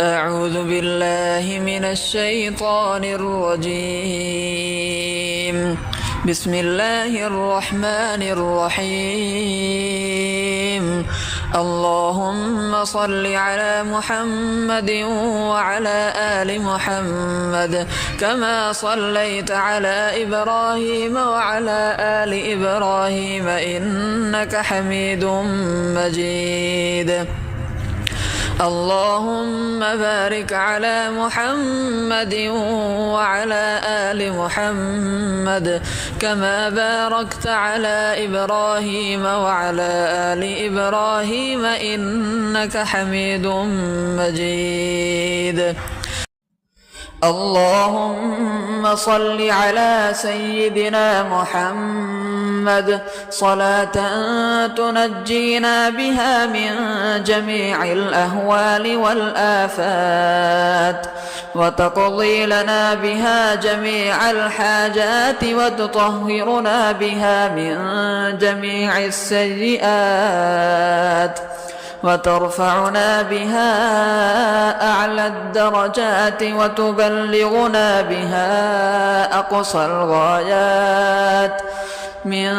أعوذ بالله من الشيطان الرجيم. بسم الله الرحمن الرحيم. اللهم صل على محمد وعلى آل محمد كما صليت على إبراهيم وعلى آل إبراهيم إنك حميد مجيد. اللهم بارك على محمد وعلى آل محمد كما باركت على إبراهيم وعلى آل إبراهيم إنك حميد مجيد. اللهم صل على سيدنا محمد صلاة تنجينا بها من جميع الأهوال والآفات وتقضي لنا بها جميع الحاجات وتطهرنا بها من جميع السيئات وترفعنا بها أعلى الدرجات وتبلغنا بها أقصى الغايات من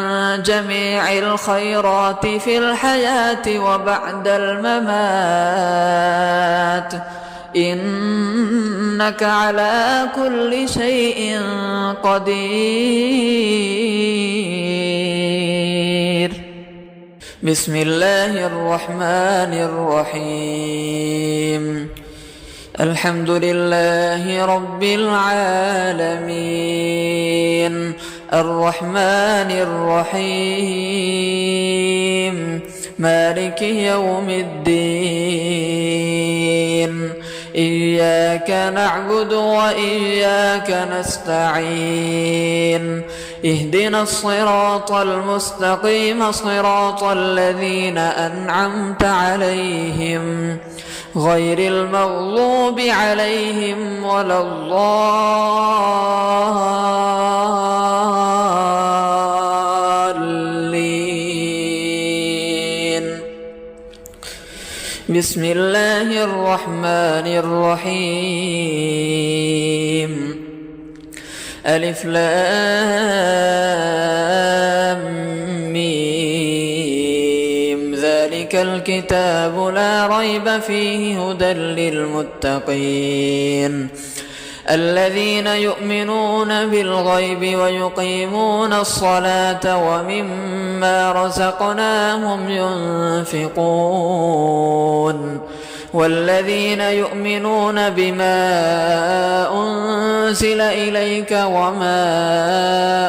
جميع الخيرات في الحياة وبعد الممات إنك على كل شيء قدير. بسم الله الرحمن الرحيم. الحمد لله رب العالمين الرحمن الرحيم مالك يوم الدين. إياك نعبد وإياك نستعين. اهدنا الصراط المستقيم صراط الذين أنعمت عليهم غير المغضوب عليهم ولا الضالين. بسم الله الرحمن الرحيم. ألف لام ميم ذلك الكتاب لا ريب فيه هدى للمتقين الذين يؤمنون بالغيب ويقيمون الصلاة ومما رزقناهم ينفقون والذين يؤمنون بما أنزل إليك وما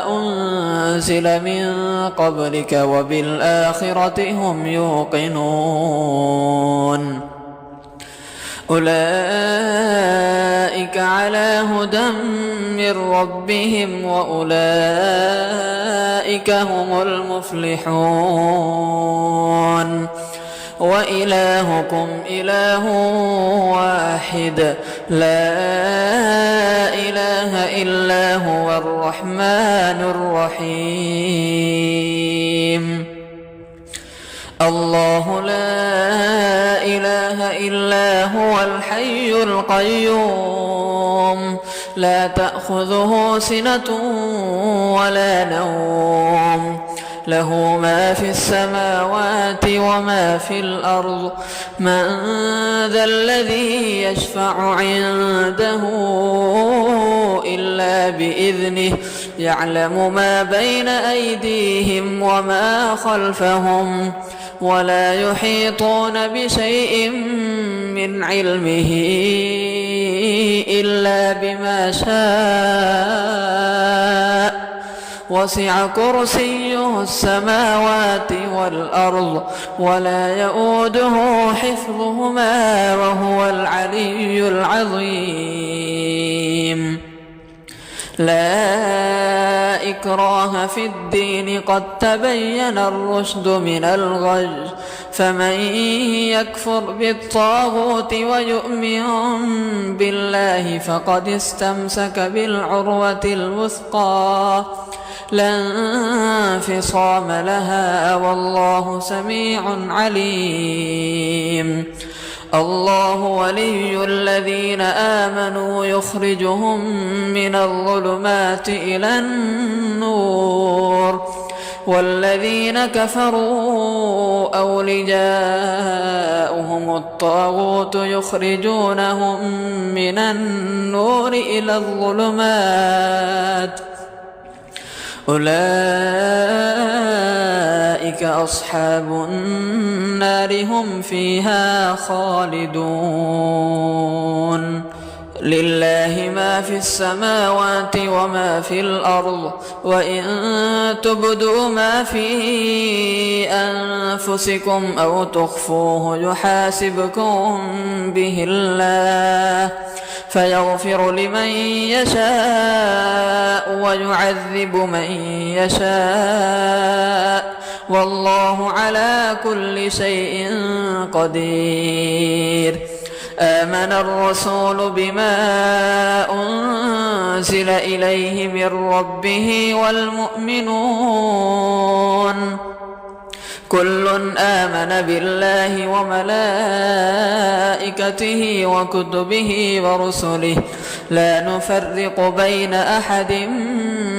أنزل من قبلك وبالآخرة هم يوقنون أولئك على هدى من ربهم وأولئك هم المفلحون. وإلهكم إله واحد لا إله إلا هو الرحمن الرحيم. الله لا إله إلا هو الحي القيوم لا تأخذه سنة ولا نوم له ما في السماوات وما في الأرض من ذا الذي يشفع عنده إلا بإذنه يعلم ما بين أيديهم وما خلفهم ولا يحيطون بشيء من علمه إلا بما شاء وسع كرسيه السماوات والأرض ولا يؤوده حفظهما وهو العلي العظيم. لا إكراه في الدين قد تبين الرشد من الغي فمن يكفر بالطاغوت ويؤمن بالله فقد استمسك بالعروة الوثقى لا انفصام لها والله سميع عليم. الله ولي الذين آمنوا يخرجهم من الظلمات إلى النور والذين كفروا أولياؤهم الطاغوت يخرجونهم من النور إلى الظلمات أولئك أصحاب النار هم فيها خالدون لله ما في السماوات وما في الأرض وإن تبدوا ما في أنفسكم أو تخفوه يحاسبكم به الله فيغفر لمن يشاء ويعذب من يشاء والله على كل شيء قدير آمن الرسول بما أنزل إليه من ربه والمؤمنون كل آمن بالله وملائكته وكتبه ورسله لا نفرق بين أحد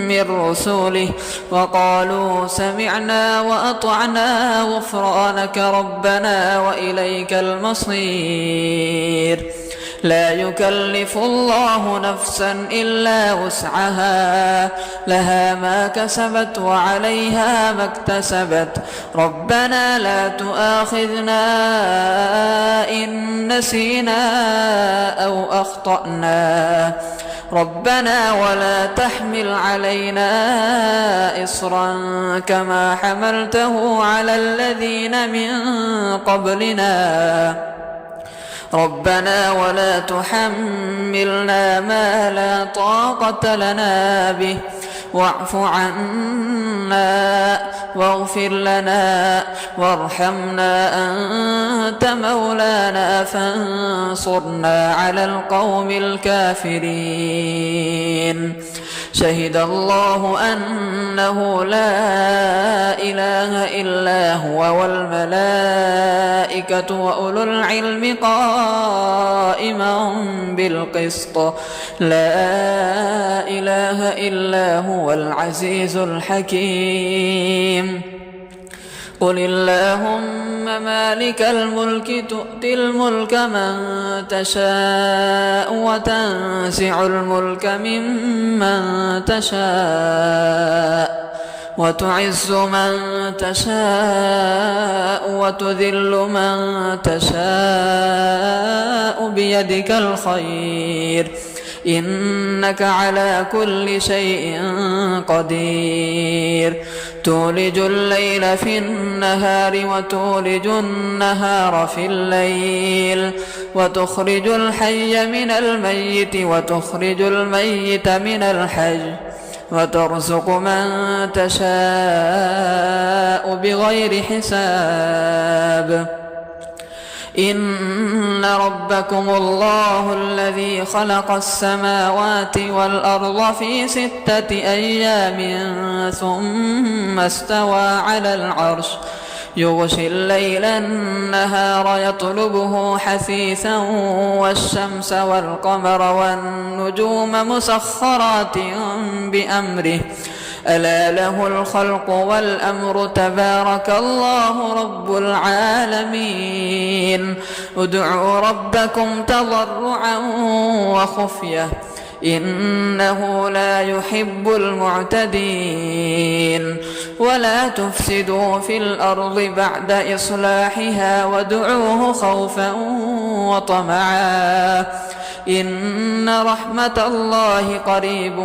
من رسله وقالوا سمعنا وأطعنا غفرانك ربنا وإليك المصير لا يكلف الله نفسا إلا وسعها لها ما كسبت وعليها ما اكتسبت ربنا لا تؤاخذنا إن نسينا أو أخطأنا ربنا ولا تحمل علينا إصرا كما حملته على الذين من قبلنا ربنا ولا تحملنا ما لا طاقة لنا به واعف عنا واغفر لنا وارحمنا أنت مولانا فانصرنا على القوم الكافرين شهد الله أنه لا إله إلا هو والملائكة وأولو العلم قائما بالقسط لا إله إلا هو العزيز الحكيم قل اللهم مالك الملك تؤتي الملك من تشاء وتنزع الملك ممن تشاء وتعز من تشاء وتذل من تشاء بيدك الخير إنك على كل شيء قدير تولج الليل في النهار وتولج النهار في الليل وتخرج الحي من الميت وتخرج الميت من الحي وترزق من تشاء بغير حساب إن ربكم الله الذي خلق السماوات والأرض في 6 أيام ثم استوى على العرش يغشي الليل النهار يطلبه حثيثا والشمس والقمر والنجوم مسخرات بأمره ألا له الخلق والأمر تبارك الله رب العالمين ادعوا ربكم تضرعا وخفية إنه لا يحب المعتدين ولا تفسدوا في الأرض بعد إصلاحها وادعوه خوفا وطمعا إن رحمة الله قريب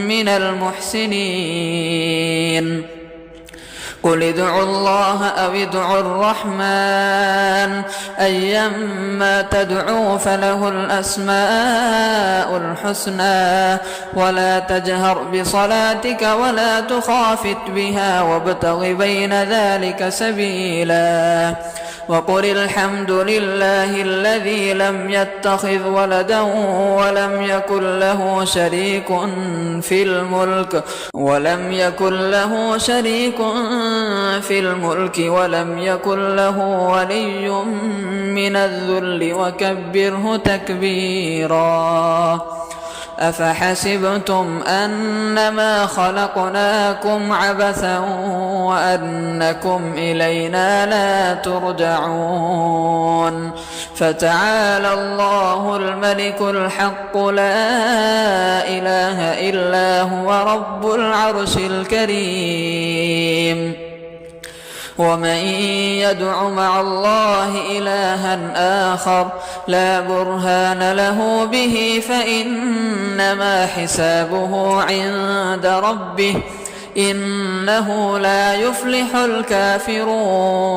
من المحسنين قل ادعوا الله أو ادعوا الرحمن أيما تدعوا فله الأسماء الحسنى ولا تجهر بصلاتك ولا تخافت بها وابتغ بين ذلك سبيلا وقل الحمد لله الذي لم يتخذ ولدا ولم يكن له شريك في الملك ولم يكن له ولي من الذل وكبره تكبيرا. أفحسبتم أنما خلقناكم عبثا وأنكم إلينا لا ترجعون فتعالى الله الملك الحق لا إله إلا هو رب العرش الكريم. ومن يدع مع الله إلها آخر لا برهان له به فإنما حسابه عند ربه إنه لا يفلح الكافرون.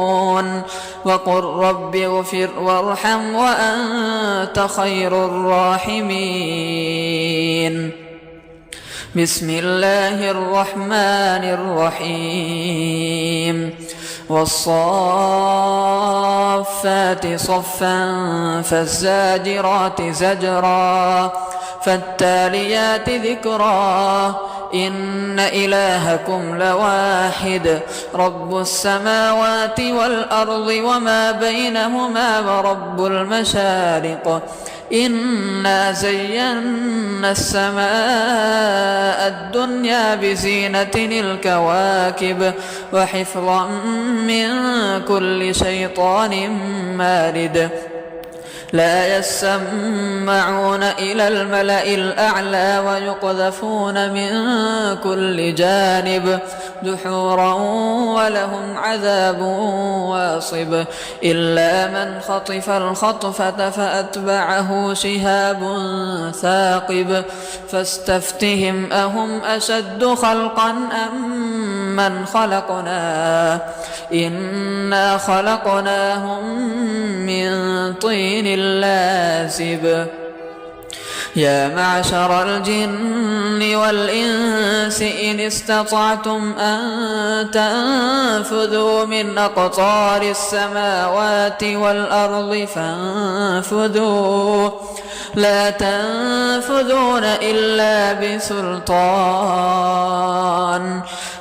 وقل رب اغفر وارحم وأنت خير الراحمين. بسم الله الرحمن الرحيم. والصافات صفا فالزاجرات زجرا فالتاليات ذكرا إن إلهكم لواحد رب السماوات والأرض وما بينهما ورب المشارق إنا زينا السماء الدنيا بزينة الكواكب وحفظا من كل شيطان مارد لا يسمعون إلى الملأ الأعلى ويقذفون من كل جانب دحورا ولهم عذاب واصب إلا من خطف الخطفة فأتبعه شهاب ثاقب فاستفتهم أهم أشد خلقا أم من خلقنا إنا خلقناهم من طين لازب. يا معشر الجن والإنس إن استطعتم أن تنفذوا من أقطار السماوات والأرض فانفذوا لا تنفذون إلا بسلطان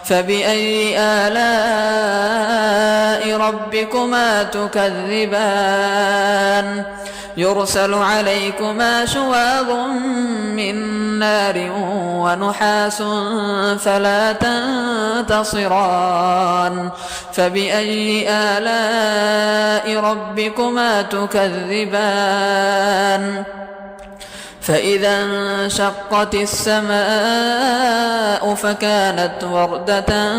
فبأي آلاء ربكما تكذبان يرسل عليكما شواظ من نار ونحاس فلا تنتصران فبأي آلاء ربكما تكذبان فإذا انشقت السماء فكانت وردة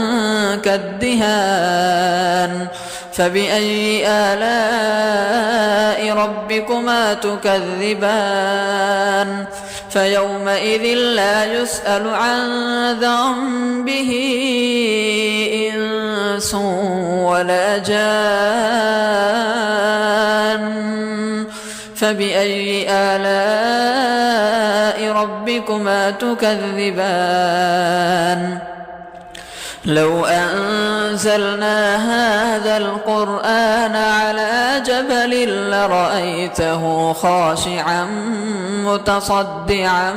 كالدهان فبأي آلاء ربكما تكذبان فيومئذ لا يسأل عن ذنبه إنس ولا جان فبأي آلاء ربكما تكذبان لو أنزلنا هذا القرآن على جبل لرأيته خاشعا متصدعا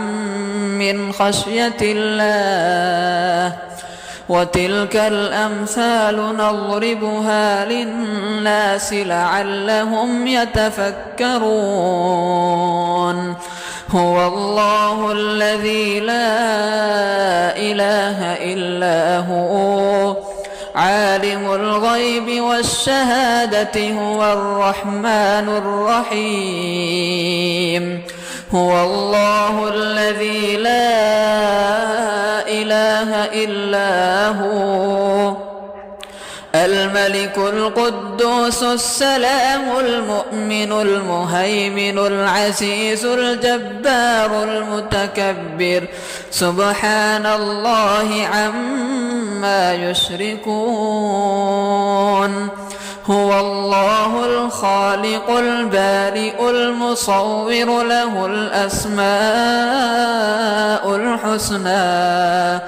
من خشية الله وتلك الأمثال نضربها للناس لعلهم يتفكرون هو الله الذي لا إله إلا هو عالم الغيب والشهادة هو الرحمن الرحيم هو الله الذي لا إله إلا هو الملك القدوس السلام المؤمن المهيمن العزيز الجبار المتكبر سبحان الله عما يشركون هو الله الخالق البارئ المصور له الأسماء الحسنى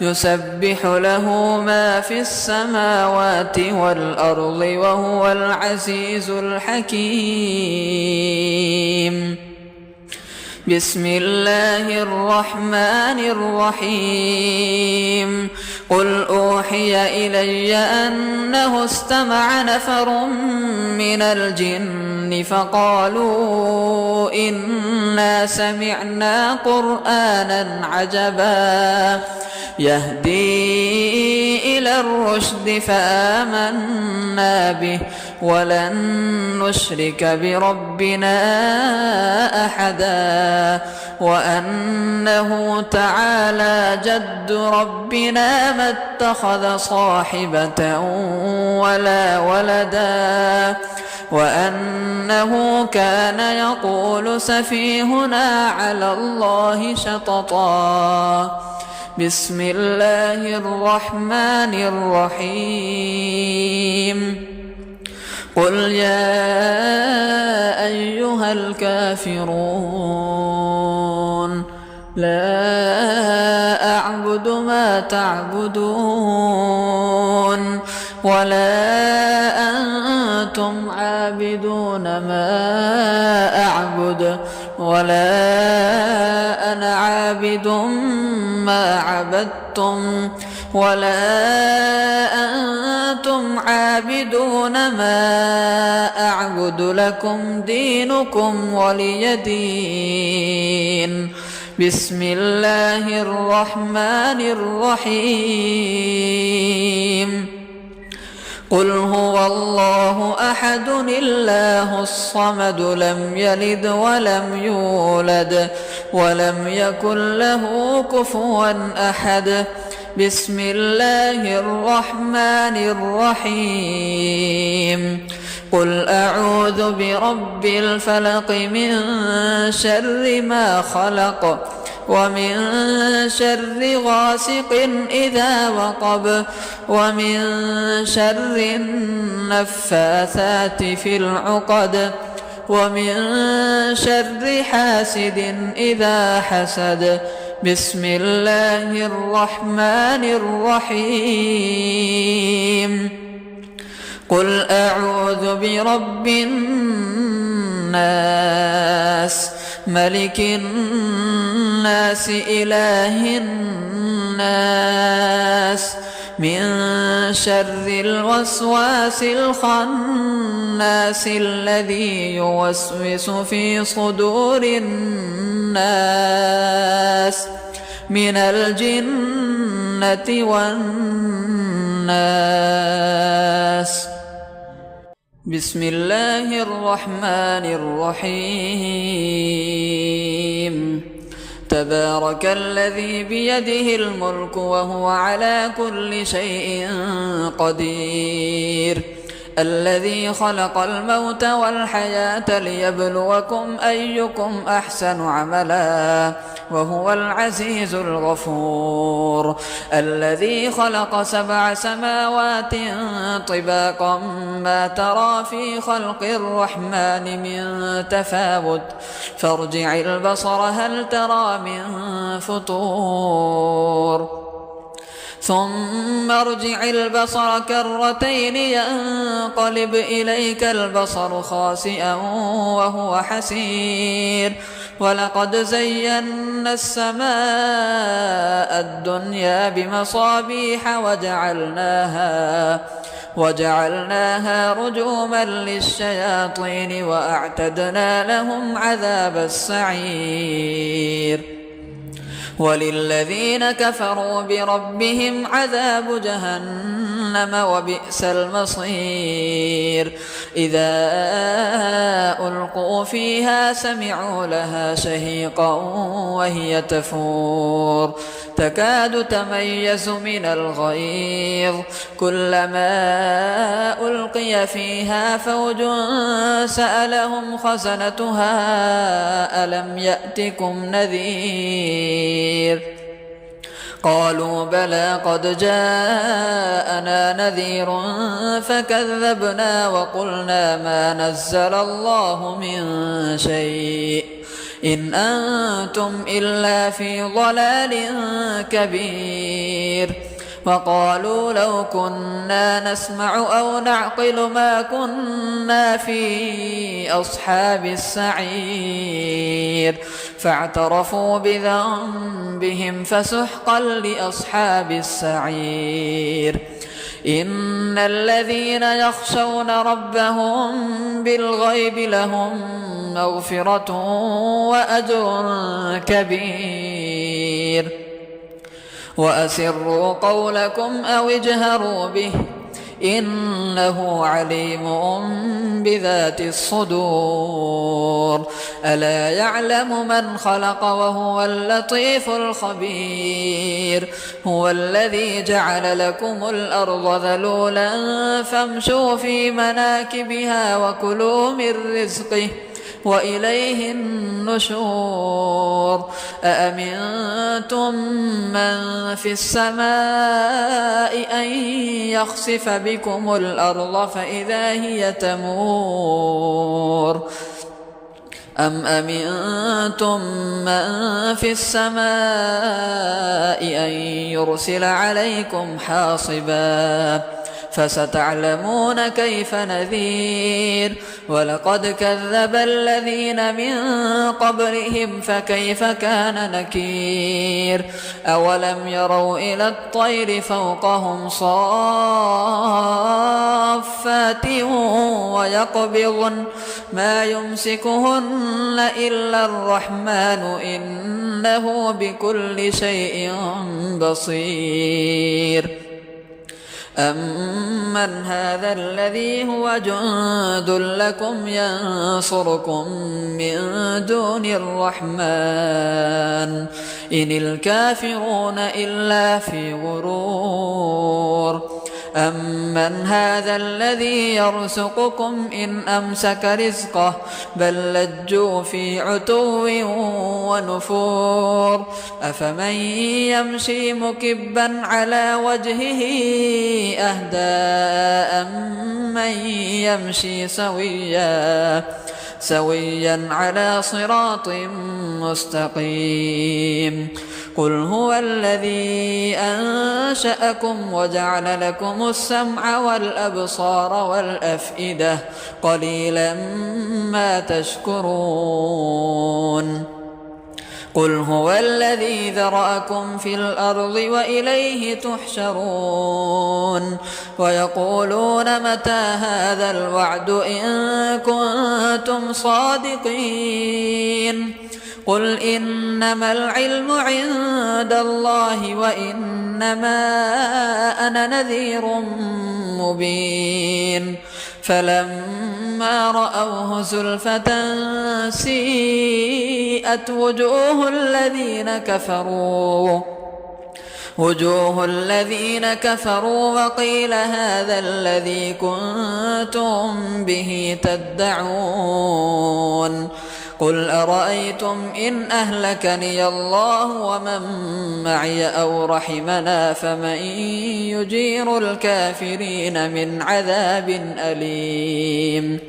يسبح له ما في السماوات والأرض وهو العزيز الحكيم. بسم الله الرحمن الرحيم. قل أوحي إلي أنه استمع نفر من الجن فقالوا إنا سمعنا قرآنا عجبا يهدي إلى الرشد فآمنا به ولن نشرك بربنا أحدا وأنه تعالى جد ربنا ما اتخذ صاحبة ولا ولدا وأنه كان يقول سفيهنا على الله شططا. بسم الله الرحمن الرحيم. قل يا أيها الكافرون لا أعبد ما تعبدون ولا أنتم عابدون ما أعبد ولا أنا عابد ما عبدتم ولا أنتم عابدون ما أعبد لكم دينكم ولي دين. بسم الله الرحمن الرحيم. قل هو الله أحد الله الصمد لم يلد ولم يولد ولم يكن له كفوا أحد. بسم الله الرحمن الرحيم. قل أعوذ برب الفلق من شر ما خلق ومن شر غاسق إذا وقب ومن شر النفاثات في العقد ومن شر حاسد إذا حسد. بسم الله الرحمن الرحيم. قل أعوذ برب الناس ملك الناس إله الناس من شر الوسواس الخناس الذي يوسوس في صدور الناس من الجنة والناس. بسم الله الرحمن الرحيم. تبارك الذي بيده الملك وهو على كل شيء قدير الذي خلق الموت والحياة ليبلوكم أيكم أحسن عملا وهو العزيز الغفور الذي خلق 7 سماوات طباقا ما ترى في خلق الرحمن من تفاوت فارجع البصر هل ترى من فطور ثم ارجع البصر كرتين ينقلب إليك البصر خاسئا وهو حسير ولقد زينا السماء الدنيا بمصابيح وجعلناها رجوما للشياطين وأعتدنا لهم عذاب السعير وللذين كفروا بربهم عذاب جهنم وبئس المصير إذا ألقوا فيها سمعوا لها شهيقا وهي تفور تكاد تميز من الغيظ كلما ألقي فيها فوج سألهم خزنتها ألم يأتكم نذير قالوا بلى قد جاءنا نذير فكذبنا وقلنا ما نزل الله من شيء إن أنتم إلا في ضلال كبير. وقالوا لو كنا نسمع أو نعقل ما كنا في أصحاب السعير فاعترفوا بذنبهم فسحقا لأصحاب السعير. إن الذين يخشون ربهم بالغيب لهم مغفرة وأجر كبير. وأسروا قولكم أو اجهروا به إنه عليم بذات الصدور. ألا يعلم من خلق وهو اللطيف الخبير. هو الذي جعل لكم الأرض ذلولا فامشوا في مناكبها وكلوا من رزقه وإليه النشور. أأمنتم من في السماء أن يخسف بكم الأرض فإذا هي تمور أم أمنتم من في السماء أن يرسل عليكم حاصبا فستعلمون كيف نذير. ولقد كذب الذين من قبلهم فكيف كان نكير. أولم يروا إلى الطير فوقهم صافات ويقبضن ما يمسكهن إلا الرحمن إنه بكل شيء بصير. أمن هذا الذي هو جند لكم ينصركم من دون الرحمن إن الكافرون إلا في غرور. أمن هذا الذي يرزقكم إن أمسك رزقه بل لجوا في عتو ونفور. أفمن يمشي مكبا على وجهه أهدى أمن يمشي سويا على صراط مستقيم. قل هو الذي أنشأكم وجعل لكم السمع والأبصار والأفئدة قليلا ما تشكرون. قل هو الذي ذرأكم في الأرض وإليه تحشرون. ويقولون متى هذا الوعد إن كنتم صادقين. قل إنما العلم عند الله وإنما أنا نذير مبين. فلما رأوه زلفة سيئت وجوه الذين كفروا وقيل هذا الذي كنتم به تدعون. قل أرأيتم إن أهلكني الله ومن معي أو رحمنا فمن يجير الكافرين من عذاب أليم.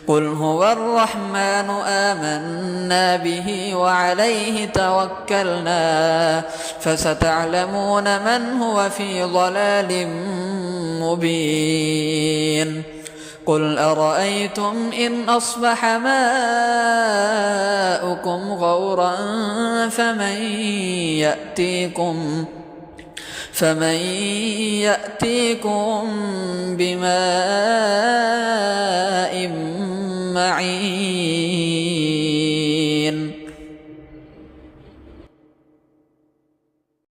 قل هو الرحمن آمنا به وعليه توكلنا فستعلمون من هو في ضلال مبين. قل أرأيتم إن أصبح ماؤكم غورا فمن يأتيكم بماء معين.